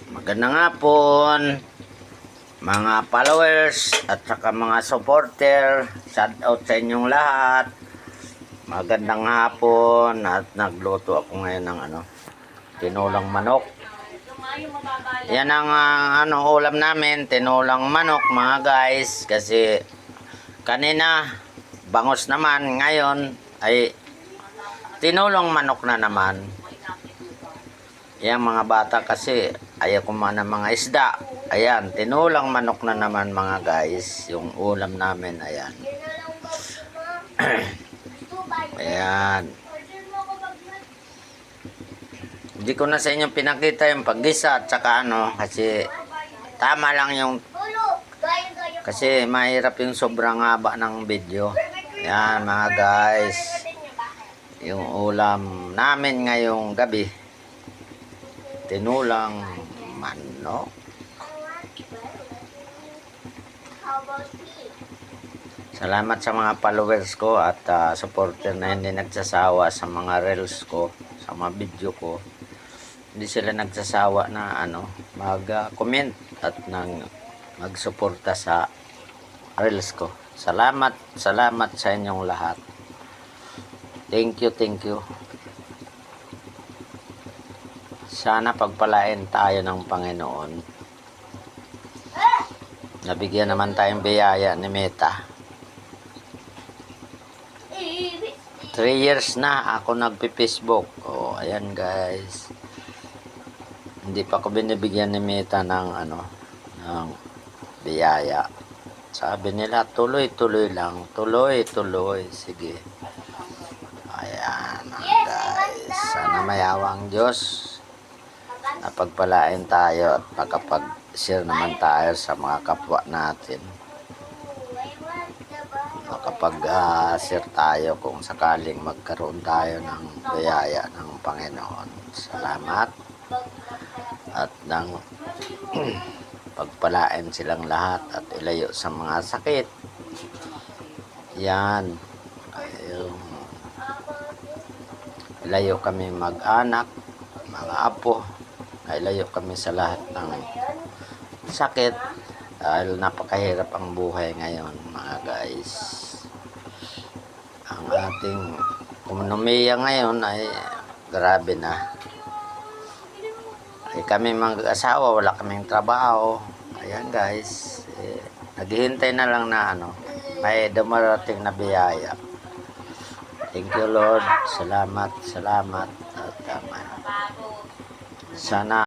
Magandang hapon, mga followers at saka mga supporter. Shout out sa inyong lahat. Magandang hapon at nagluto ako ngayon ng tinulang manok. Yan ang ulam namin, tinulang manok mga guys, kasi kanina bangus naman, ngayon ay tinulang manok na naman. Yan mga bata kasi ayaw kumain ng mga isda. Ayan, tinulang manok na naman mga guys. Yung ulam namin, ayan. Ayan. Hindi ko na sa inyo pinakita yung paggisa at saka kasi tama lang yung kasi mahirap yung sobrang haba ng video. Ayan mga guys. Yung ulam namin ngayong gabi, tinulang manok. Salamat sa mga followers ko at supporter na hindi nagsasawa sa mga reels ko, sa mga video ko. Hindi sila nagsasawa na mag-comment at magsuporta sa reels ko. Salamat sa inyong lahat. Thank you. Sana pagpalain tayo ng Panginoon. Nabigyan naman tayong biyaya ni Meta. 3 years na ako nagpi-Facebook. Oh, ayan guys. Hindi pa ako binibigyan ni Meta ng ng biyaya. Sabi nila tuloy lang. Tuloy. Sige. Ayan guys. Sana mayawang Diyos. Napagpalain tayo at makapag-share naman tayo sa mga kapwa natin. Makapag-share tayo kung sakaling magkaroon tayo ng biyaya ng Panginoon. Salamat at nang pagpalain silang lahat at ilayo sa mga sakit. Yan. Ilayo kami mag-anak, mga apo. Ilayo kami sa lahat ng sakit dahil napakahirap ang buhay ngayon mga guys. Ang ating ekonomiya ngayon ay grabe na. Kami mag-asawa, wala kaming trabaho. Ayan guys, naghihintay na lang na may dumarating na biyaya. Thank you Lord, salamat at sana